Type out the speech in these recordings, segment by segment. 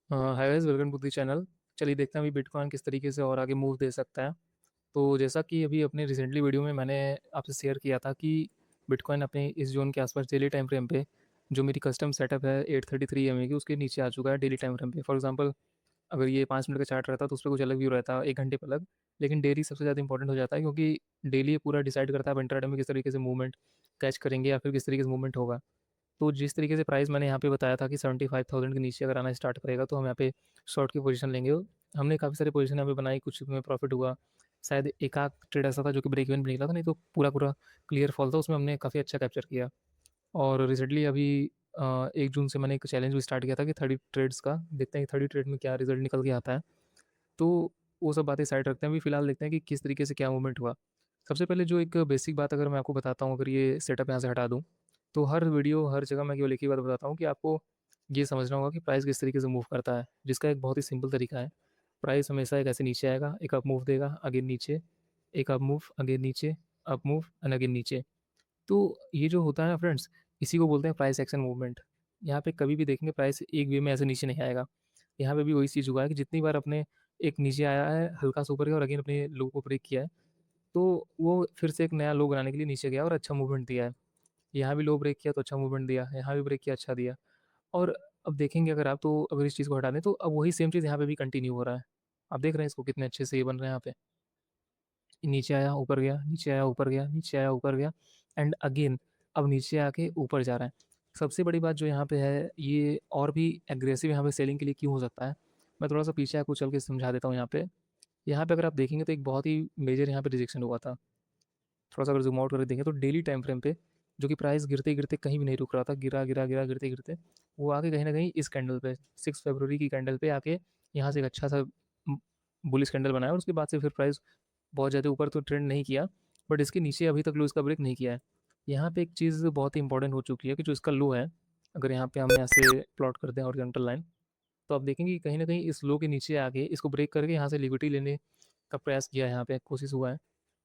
Hi guys, welcome to the channel. चलिए देखते हैं अभी बिटकॉइन किस तरीके से और आगे मूव दे सकता है। तो जैसा कि अभी अपने रिसेंटली वीडियो में मैंने आपसे शेयर किया था कि बिटकॉइन अपने इस जोन के आसपास डेली टाइम फ्रेम पे जो मेरी कस्टम सेटअप है 833 एम ए की उसके नीचे आ चुका है डेली टाइम फ्रेम पे। फॉर एग्जांपल अगर ये 5 मिनट का चार्ट रहता तो उस पर कुछ अलग व्यू रहता, 1 घंटे पर अलग। लेकिन डेली सबसे ज़्यादा इंपॉर्टेंट हो जाता है क्योंकि डेली ये पूरा डिसाइड करता है आप इंट्राडे में किस तरीके से मूवमेंट कैच करेंगे या फिर किस तरीके से मूवमेंट होगा। तो जिस तरीके से प्राइस मैंने यहाँ पे बताया था कि 75,000 के नीचे अगर आना स्टार्ट करेगा तो हम यहाँ पे शॉर्ट की पोजीशन लेंगे। हमने काफ़ी सारी पोजीशन यहाँ पे बनाई, कुछ में प्रॉफिट हुआ। शायद एक आध ट्रेड ऐसा था जो कि ब्रेक इवन भी निकला था, नहीं तो पूरा पूरा क्लियर फॉल था, उसमें हमने काफ़ी अच्छा कैप्चर किया। और रिसेंटली अभी 1 जून से मैंने एक चैलेंज भी स्टार्ट किया था कि 30 ट्रेड्स का, देखते हैं कि 30 ट्रेड में क्या रिजल्ट निकल के आता है। तो वो सब बातें साइड रखते हैं, अभी फिलहाल देखते हैं कि किस तरीके से क्या मूवमेंट हुआ। सबसे पहले जो एक बेसिक बात अगर मैं आपको बताता हूँ, अगर ये सेटअप यहाँ से हटा दूँ, तो हर वीडियो हर जगह मैं केवल एक ही बात बताता हूँ कि आपको ये समझना होगा कि प्राइस किस तरीके से मूव करता है, जिसका एक बहुत ही सिंपल तरीका है। प्राइस हमेशा एक ऐसे नीचे आएगा, एक अप मूव देगा, अगेन नीचे, एक अप मूव, अगेन नीचे, अप मूव एंड अगेन नीचे। तो ये जो होता है ना फ्रेंड्स, इसी को बोलते हैं प्राइस एक्शन मूवमेंट। यहाँ पे कभी भी देखेंगे प्राइस एक वे में ऐसे नीचे नहीं आएगा। यहाँ पे भी वही चीज़ हुआ है कि जितनी बार अपने एक नीचे आया है, हल्का सा ऊपर गया और अगेन अपने लो को ब्रेक किया है, तो वो फिर से एक नया लो बनाने के लिए नीचे गया और अच्छा मूवमेंट दिया है। यहाँ भी लो ब्रेक किया तो अच्छा मूवमेंट दिया, यहाँ भी ब्रेक किया अच्छा दिया। और अब देखेंगे अगर आप, तो अगर इस चीज़ को हटा दें तो अब वही सेम चीज़ यहाँ पे भी कंटिन्यू हो रहा है। आप देख रहे हैं इसको कितने अच्छे से ये बन रहे हैं यहाँ पे। नीचे आया ऊपर गया, नीचे आया ऊपर गया, नीचे आया ऊपर गया एंड अगेन अब नीचे आके ऊपर जा रहा है। सबसे बड़ी बात जो यहाँ पे है, ये और भी एग्रेसिव यहाँ पे सेलिंग के लिए क्यों हो सकता है, मैं थोड़ा सा पीछे आपको चल के समझा देता हूँ। यहाँ पे अगर आप देखेंगे तो एक बहुत ही मेजर यहाँ पे रिजेक्शन हुआ था। थोड़ा सा अगर जूम आउट करके देखें तो डेली टाइम फ्रेम पे जो कि प्राइस गिरते गिरते कहीं भी नहीं रुक रहा था, गिरा गिरा गिरा गिरते गिरते वो आके कहीं ना कहीं इस कैंडल पे 6 फरवरी की कैंडल पे आके यहाँ से एक अच्छा सा बुलिश कैंडल बनाया और उसके बाद से फिर प्राइस बहुत ज़्यादा ऊपर तो ट्रेंड नहीं किया, बट इसके नीचे अभी तक लो इसका ब्रेक नहीं किया है। यहाँ पे एक चीज़ बहुत ही इंपॉर्टेंट हो चुकी है कि जो इसका लो है, अगर यहाँ पे हम ऐसे प्लॉट करते हैं हॉरिजॉन्टल लाइन, तो आप देखेंगे कि कहीं ना कहीं इस लो के नीचे आके इसको ब्रेक करके यहाँ से लिक्विडिटी लेने का प्रयास किया है, यहाँ पे कोशिश हुआ है।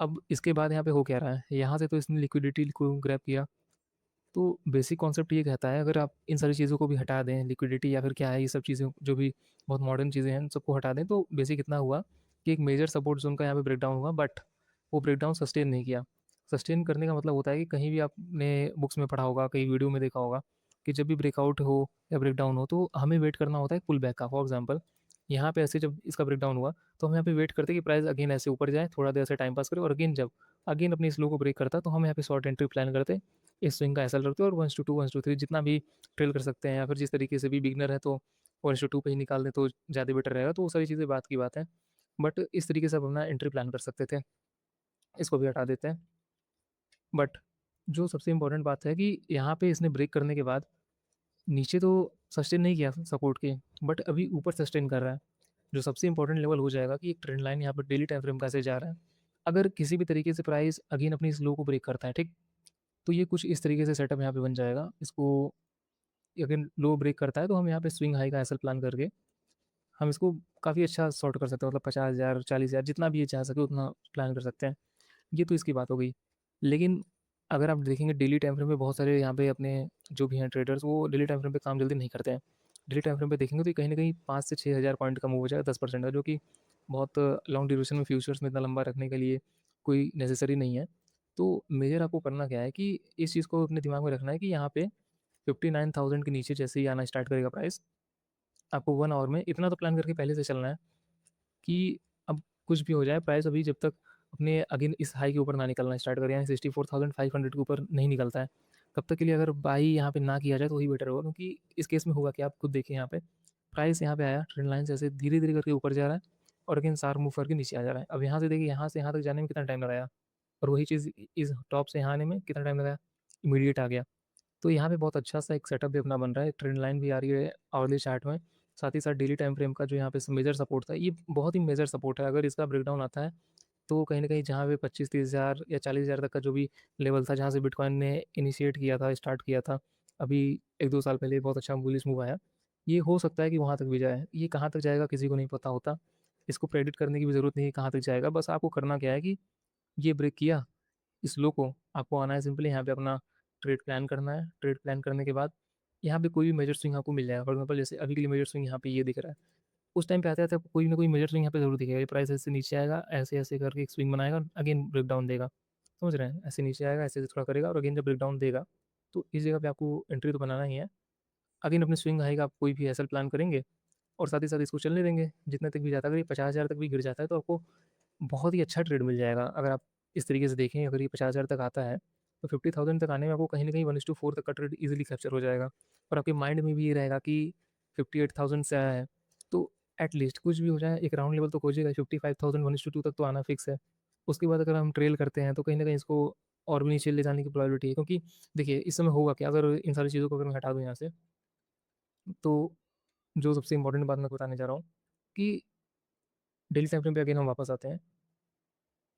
अब इसके बाद यहाँ पे हो क्या रहा है, यहाँ से तो इसने लिक्विडिटी को ग्रैब किया। तो बेसिक कॉन्सेप्ट ये कहता है, अगर आप इन सारी चीज़ों को भी हटा दें, लिक्विडिटी या फिर क्या है ये सब चीज़ें जो भी बहुत मॉडर्न चीज़ें हैं, इन सबको हटा दें, तो बेसिक इतना हुआ कि एक मेजर सपोर्ट जोन का यहाँ पे ब्रेकडाउन हुआ, बट वो ब्रेकडाउन सस्टेन नहीं किया। सस्टेन करने का मतलब होता है कि कहीं भी आपने बुक्स में पढ़ा होगा, कहीं वीडियो में देखा होगा कि जब भी ब्रेकआउट हो या ब्रेकडाउन हो तो हमें वेट करना होता है पुल बैक का। फॉर एग्जाम्पल यहाँ पे ऐसे जब इसका ब्रेकडाउन हुआ तो हम यहाँ पे वेट करते कि प्राइस अगेन ऐसे ऊपर जाए, थोड़ा देर ऐसे टाइम पास करे और अगेन जब अगेन अपनी स्लो को ब्रेक करता तो हम यहाँ पे शॉर्ट एंट्री प्लान करते, इस स्विंग का एसएल रखते हो और 1/2 1/3 जितना भी ट्रेल कर सकते हैं, या फिर जिस तरीके से भी बिगनर है तो 1/2 पे ही निकाल दें तो ज़्यादा बेटर रहेगा। तो वो सारी चीज़ें बात की बात है, बट इस तरीके से आप अपना एंट्री प्लान कर सकते थे। इसको भी हटा देते हैं। बट जो सबसे इंपॉर्टेंट बात है कि यहाँ पे इसने ब्रेक करने के बाद नीचे तो सस्टेन नहीं किया सपोर्ट के, बट अभी ऊपर सस्टेन कर रहा है। जो सबसे इंपॉर्टेंट लेवल हो जाएगा कि एक ट्रेंड लाइन यहाँ पर डेली टाइम फ्रेम कैसे जा रहा है। अगर किसी भी तरीके से प्राइस अगेन अपनी इस लो को ब्रेक करता है, ठीक, तो ये कुछ इस तरीके से सेटअप यहाँ पे बन जाएगा। इसको अगर लो ब्रेक करता है तो हम यहाँ पे स्विंग हाई का एसएल प्लान करके हम इसको काफ़ी अच्छा सॉर्ट कर सकते हैं, मतलब 50,000 40,000 जितना भी ये चाह सके उतना प्लान कर सकते हैं। ये तो इसकी बात हो गई। लेकिन अगर आप देखेंगे डेली टाइम फ्रेम में बहुत सारे यहाँ पे अपने जो भी हैं ट्रेडर्स, वो डेली टाइम फ्रेम पे काम जल्दी नहीं करते हैं। डेली टाइम फ्रेम पे देखेंगे तो कहीं ना कहीं 5 से 6 हज़ार पॉइंट का मूव हो जाएगा, 10% का, जो कि बहुत लॉन्ग ड्यूरेशन में फ्यूचर्स में इतना लंबा रखने के लिए कोई नेसेसरी नहीं है। तो मेजर आपको करना क्या है कि इस चीज़ को अपने दिमाग में रखना है कि यहाँ पे 59,000 के नीचे जैसे ही आना स्टार्ट करेगा प्राइस, आपको 1 आवर में इतना तो प्लान करके पहले से चलना है कि अब कुछ भी हो जाए प्राइस अभी जब तक अपने अगेन इस हाई के ऊपर ना निकलना स्टार्ट करे, यानी 64,500 के ऊपर नहीं निकलता है, तब तक के लिए अगर बाई यहाँ पे ना किया जाए तो वही बेटर होगा। क्योंकि इस केस में होगा कि आप खुद देखिए, यहाँ पे प्राइस यहाँ पे आया, ट्रेंड लाइन से ऐसे धीरे धीरे करके ऊपर जा रहा है और अगेन सार मूव करके नीचे आ जा रहा है। अब यहाँ से देखिए, यहाँ से यहाँ तक जाने में कितना टाइम लगाया, और वही चीज़ इस टॉप से यहाँ आने में कितना टाइम लगाया, इमीडिएट आ गया। तो यहाँ पे बहुत अच्छा सा एक सेटअप भी अपना बन रहा है, ट्रेंड लाइन भी आ रही है आवरली चार्ट में, साथ ही साथ डेली टाइम फ्रेम का जो यहाँ पे मेजर सपोर्ट था, ये बहुत ही मेजर सपोर्ट है। अगर इसका ब्रेकडाउन आता है तो कहीं ना कहीं जहाँ पे 25-30 हज़ार या 40 हज़ार तक का जो भी लेवल था, जहाँ से बिटकॉइन ने इनिशिएट किया था, स्टार्ट किया था, अभी 1-2 साल पहले बहुत अच्छा बुलिश मूव आया, ये हो सकता है कि वहाँ तक भी जाए। ये कहाँ तक जाएगा किसी को नहीं पता होता, इसको प्रेडिक्ट करने की भी ज़रूरत नहीं है कहाँ तक जाएगा। बस आपको करना क्या है कि ये ब्रेक किया, इस लो को आपको आना है सिंपली यहाँ पे अपना ट्रेड प्लान करना है। ट्रेड प्लान करने के बाद यहाँ पे कोई भी मेजर स्विंग आपको मिल जाएगा। फॉर एग्जाम्पल जैसे अभी के लिए मेजर स्विंग यहाँ पे ये दिख रहा है, उस टाइम पे आते-आते आपको कोई ना कोई मेजर स्विंग यहाँ पे ज़रूर दिखेगा। ये प्राइस ऐसे नीचे आएगा, ऐसे-ऐसे करके एक स्विंग बनाएगा, अगेन ब्रेकडाउन देगा। समझ रहे हैं? ऐसे नीचे आएगा, ऐसे-ऐसे थोड़ा करेगा और अगेन जब ब्रेकडाउन देगा, तो इस जगह पे आपको एंट्री तो बनाना ही है। अगेन अपने स्विंग हाई का आप कोई भी एसएल प्लान करेंगे और साथ ही साथ इसको चलने देंगे, जितने तक भी जाता है। अगर ये 50,000 तक भी गिर जाता है, तो आपको बहुत ही अच्छा ट्रेड मिल जाएगा। अगर आप इस तरीके से देखें, अगर ये 50,000 तक आता है, तो 50,000 तक आने में आपको कहीं न कहीं 1:4 तक का ट्रेड ईज़िली कैप्चर हो जाएगा और आपके माइंड में भी ये रहेगा कि 58,000 से आया है, तो एट लीस्ट कुछ भी हो जाए, एक राउंड लेवल तो खोजिएगा। 55,000 1:2 तक तो आना फिक्स है। उसके बाद अगर हम ट्रेल करते हैं, तो कहीं न कहीं इसको और भी नीचे ले जाने की प्रोबेबिलिटी है, क्योंकि देखिए, इस समय होगा क्या, अगर इन सारी चीज़ों को अगर मैं हटा दूँ यहाँ से, तो जो सबसे इम्पोर्टेंट बात मैं बताने जा रहा हूँ कि डेली टाइम फ्रेम पे अगेन हम वापस आते हैं।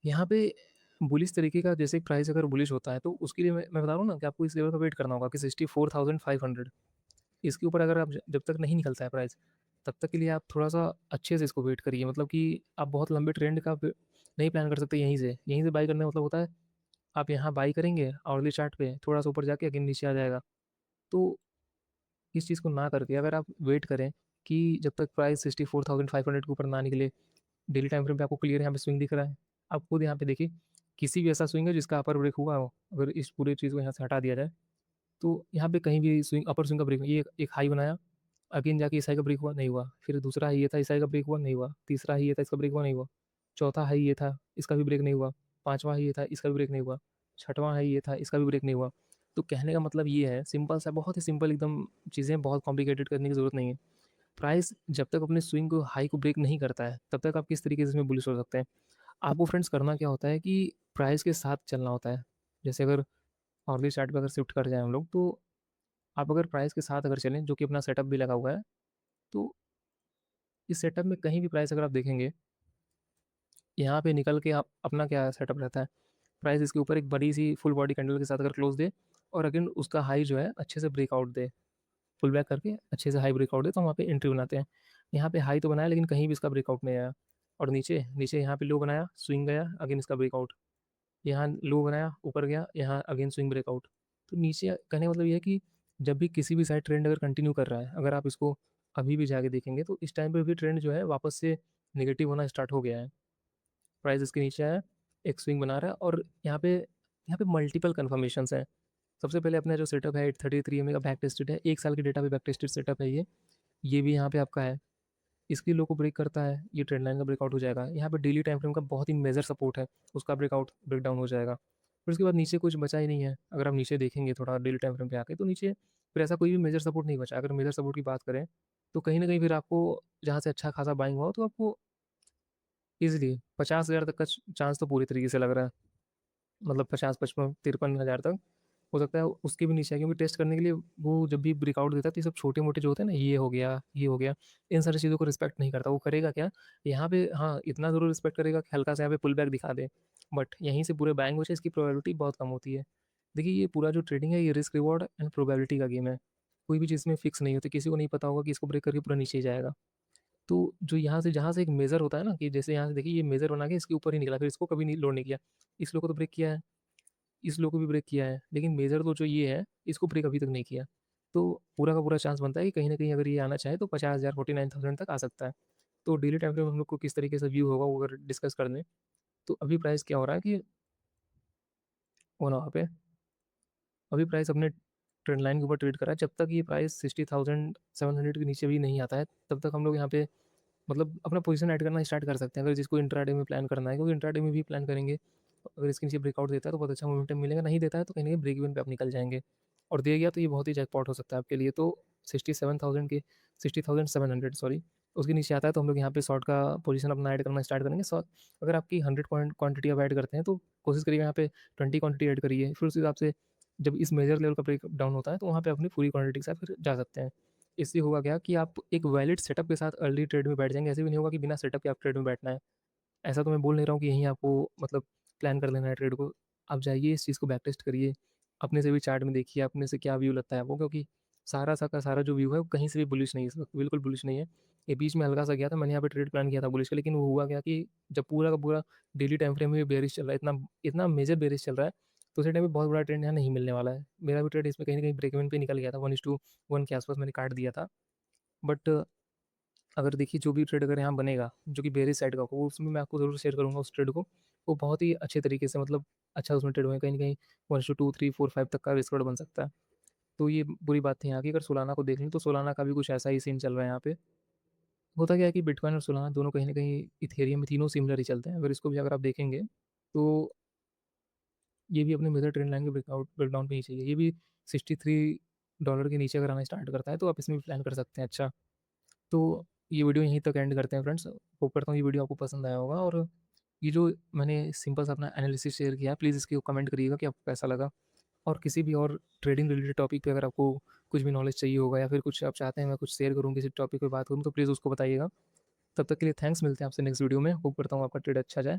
यहाँ पे बुलिश तरीके का जैसे प्राइस अगर बुलिश होता है, तो उसके लिए मैं बता रहा हूँ ना कि आपको इस लेवल का वेट करना होगा कि 64,500। इसके ऊपर अगर आप जब तक नहीं निकलता है प्राइस, तब तक के लिए आप थोड़ा-सा अच्छे से इसको वेट करिए। मतलब कि आप बहुत लंबे ट्रेंड का वे नहीं प्लान कर सकते यहीं से। यहीं से बाय करने का मतलब होता है, आप यहाँ बाय करेंगे आवर्ली चार्ट पे, थोड़ा-सा ऊपर जाके अगेन नीचे आ जाएगा। तो इस चीज़ को ना करके अगर आप वेट करें कि जब तक प्राइस 64,500 के ऊपर ना निकले, डेली टाइम फ्रेम पे आपको क्लियर यहाँ पे स्विंग दिख रहा है। आप खुद यहाँ पे देखिए, किसी भी ऐसा स्विंग है जिसका अपर ब्रेक हुआ हो, अगर इस पूरी चीज़ को यहाँ से हटा दिया जाए, तो यहाँ पे कहीं भी स्विंग अपर स्विंग का ब्रेक, ये एक हाई बनाया, अगेन जाके इस हाई का ब्रेक हुआ, नहीं हुआ। फिर दूसरा हाई ये था, इस हाई का ब्रेक हुआ, नहीं हुआ। तीसरा हाई ये था, इसका ब्रेक हुआ, नहीं हुआ। चौथा हाई ये था, इसका भी ब्रेक नहीं हुआ। पाँचवाँ हाई ये था, इसका भी ब्रेक नहीं हुआ। छठवां हाई ये था, इसका भी ब्रेक नहीं हुआ। तो कहने का मतलब ये है, सिंपल सा, बहुत ही सिंपल एकदम, चीज़ें बहुत कॉम्प्लिकेटेड करने की ज़रूरत नहीं है। प्राइस जब तक अपने स्विंग को हाई को ब्रेक नहीं करता है, तब तक आप किस तरीके से इसमें बुलिश हो सकते हैं। आपको फ्रेंड्स करना क्या होता है कि प्राइस के साथ चलना होता है। जैसे अगर अर्ली चार्ट पे अगर शिफ्ट कर जाएँ हम लोग, तो आप अगर प्राइस के साथ अगर चलें, जो कि अपना सेटअप भी लगा हुआ है, तो इस सेटअप में कहीं भी प्राइस अगर आप देखेंगे, यहाँ पे निकल के आप अपना क्या सेटअप रहता है, प्राइस इसके ऊपर एक बड़ी-सी फुल बॉडी कैंडल के साथ अगर क्लोज़ दे और अगेन उसका हाई जो है अच्छे से ब्रेकआउट दे, पुल बैक करके अच्छे से हाई ब्रेकआउट दे, तो हम वहाँ पे एंट्री बनाते हैं। यहाँ पे हाई तो बनाया, लेकिन कहीं भी इसका ब्रेकआउट नहीं आया और नीचे नीचे यहाँ पे लो बनाया, स्विंग गया, अगेन इसका ब्रेकआउट। यहाँ लो बनाया, ऊपर गया, यहाँ अगेन स्विंग ब्रेकआउट। तो नीचे कहने का मतलब ये है कि जब भी किसी भी साइड ट्रेंड अगर कंटिन्यू कर रहा है, अगर आप इसको अभी भी जाके देखेंगे, तो इस टाइम पे भी ट्रेंड जो है वापस से नेगेटिव होना स्टार्ट हो गया है। प्राइस इसके नीचे आया, एक स्विंग बना रहा है और यहाँ पे मल्टीपल कन्फर्मेशंस हैं। सबसे पहले अपना जो सेटअप है 833 एमए का बैक टेस्टेड है, 1 साल के डेटा पे बैक टेस्टेड सेटअप है ये। ये भी यहाँ पे आपका है। इसकी लो को ब्रेक करता है, ये ट्रेंड लाइन का ब्रेकआउट हो जाएगा। यहाँ पे डेली टाइम फ्रेम का बहुत ही मेजर सपोर्ट है, उसका ब्रेकडाउन हो जाएगा। फिर उसके बाद नीचे कुछ बचा ही नहीं है। अगर आप नीचे देखेंगे थोड़ा डेली टाइम फ्रेम पे आके, तो नीचे फिर ऐसा कोई भी मेजर सपोर्ट नहीं बचा। अगर मेजर सपोर्ट की बात करें, तो कहीं न कहीं फिर आपको जहाँ से अच्छा खासा बाइंग हुआ हो, तो आपको ईज़िली 50,000 तक का चांस तो पूरी तरीके से लग रहा है। मतलब 50, 55, 53,000 तक हो सकता है, उसके भी नीचे है, क्योंकि टेस्ट करने के लिए वो जब भी ब्रेकआउट देता है, तो ये सब छोटे-मोटे जो होते हैं ना, ये हो गया, इन सारी चीज़ों को रिस्पेक्ट नहीं करता। वो करेगा क्या, यहाँ पे हाँ, इतना ज़रूर रिस्पेक्ट करेगा कि हल्का सा यहाँ पे पुल बैक दिखा दे, बट यहीं से पूरे बाइंग हो जाए, इसकी प्रोबेबिलिटी बहुत कम होती है। देखिए, ये पूरा जो ट्रेडिंग है, ये रिस्क रिवॉर्ड एंड प्रोबेबिलिटी का गेम है। कोई भी चीज़ में फिक्स नहीं होती, किसी को नहीं पता होगा कि इसको ब्रेक करके पूरा नीचे ही जाएगा। तो जो यहाँ से जहाँ से एक मेजर होता है ना, कि जैसे यहाँ से देखिए, ये मेजर बना के इसके ऊपर ही निकला, फिर इसको कभी नहीं लोड नहीं किया। इस लो को तो ब्रेक किया है, इस लो को भी ब्रेक किया है, लेकिन मेजर तो जो ये है, इसको ब्रेक अभी तक नहीं किया। तो पूरा का पूरा चांस बनता है कि कहीं न कहीं अगर ये आना चाहे, तो 50,000 49,000 तक आ सकता है। तो डेली टाइम फ्रेम हम लोग को किस तरीके से व्यू होगा, वो अगर डिस्कस कर लें, तो अभी प्राइस क्या हो रहा है कि वो ना वहाँ पे, अभी प्राइस अपने ट्रेंड लाइन के ऊपर ट्रेड कर रहा है। जब तक ये प्राइस 60,700 के नीचे भी नहीं आता है, तब तक हम लोग यहाँ पे मतलब अपना पोजीशन ऐड करना स्टार्ट कर सकते हैं, अगर जिसको इंट्राडे में प्लान करना है, क्योंकि इंट्राडे में भी प्लान करेंगे, अगर इसके नीचे ब्रेकआउट देता है तो बहुत अच्छा मोमेंटम मिलेगा, नहीं देता है तो कहीं न कहीं ब्रेक इवन पे आप निकल जाएँगे और दे गया तो ये बहुत ही जैकपॉट हो सकता है आपके लिए। तो 67,000 के 60,700 सॉरी, उसके नीचे आता है, तो हम लोग यहाँ पे शॉर्ट का पोजीशन अपना ऐड करना स्टार्ट करेंगे। अगर आपकी 100 पॉइंट क्वांटिटी आप ऐड करते हैं, तो कोशिश करिए यहाँ पे 20 क्वांटिटी ऐड करिए। फिर उस हिसाब से जब इस मेजर लेवल का ब्रेक डाउन होता है, तो वहाँ पे अपनी पूरी क्वांटिटी के साथ फिर जा सकते हैं। इससे होगा क्या कि आप एक वैलिड सेटअप के साथ अर्ली ट्रेड में बैठ जाएँगे। ऐसे भी नहीं होगा कि बिना सेटअप के आप ट्रेड में बैठना है। ऐसा तो मैं बोल नहीं रहा हूँ कि यहीं आपको मतलब प्लान कर लेना है ट्रेड को। आप जाइए, इस चीज़ को बैक टेस्ट करिए, अपने से भी चार्ट में देखिए, अपने से क्या व्यू लगता है आपको, क्योंकि सारा सा का सारा जो व्यू है, वो कहीं से भी बुलिश नहीं है इस वक़्त, बिल्कुल बुलिश नहीं है। ये बीच में हल्का-सा गया था, मैंने यहाँ पे ट्रेड प्लान किया था बुलिश का, लेकिन वो हुआ क्या कि जब पूरा का पूरा डेली टाइम फ्रेम में बेयरिश चल रहा है, इतना इतना मेजर बेयरिश चल रहा है, तो उसी टाइम पे बहुत बड़ा ट्रेड यहाँ नहीं मिलने वाला है। मेरा भी ट्रेड इसमें कहीं न कहीं ब्रेक इवन पे निकल गया था, 1:1 के आस-पास मैंने काट दिया था। बट अगर देखिए जो भी ट्रेड अगर यहाँ बनेगा, जो कि बेयरिश साइड का हो, उसमें मैं आपको ज़रूर शेयर करूँगा उस ट्रेड को। वो बहुत ही अच्छे तरीके से मतलब अच्छा उसमें ट्रेड हुए, कहीं न कहीं 1:2, 3, 4, 5 तक का रिस्क रॉड बन सकता है। तो ये बुरी बात थी यहाँ की। अगर सोलाना को देख लें तो सोलाना का भी कुछ ऐसा ही सीन चल रहा है यहाँ पे। होता क्या है कि बिटकॉइन और सोलाना दोनों कहीं न कहीं इथेरियम में तीनों सिमिलर ही चलते हैं। अगर इसको भी अगर आप देखेंगे तो ये भी अपने मेजर ट्रेंड लाइन के ब्रेकडाउन पे ही चाहिए। ये भी $63 के नीचे अगर आना स्टार्ट करता है तो आप इसमें भी प्लान कर सकते हैं अच्छा। तो ये वीडियो यहीं तक एंड करते हैं फ्रेंड्स। होप करता हूँ ये वीडियो आपको पसंद आया होगा, और ये जो मैंने सिंपल सा अपना एनालिसिस शेयर किया, प्लीज़ इसके कमेंट करिएगा कि आपको कैसा लगा। और किसी भी और ट्रेडिंग रिलेटेड टॉपिक पे अगर आपको कुछ भी नॉलेज चाहिए होगा, या फिर कुछ आप चाहते हैं मैं कुछ शेयर करूँ, किसी टॉपिक पे बात करूँ, तो प्लीज़ उसको बताइएगा। तब तक के लिए थैंक्स, मिलते हैं आपसे नेक्स्ट वीडियो में। होप करता हूँ आपका ट्रेड अच्छा जाए।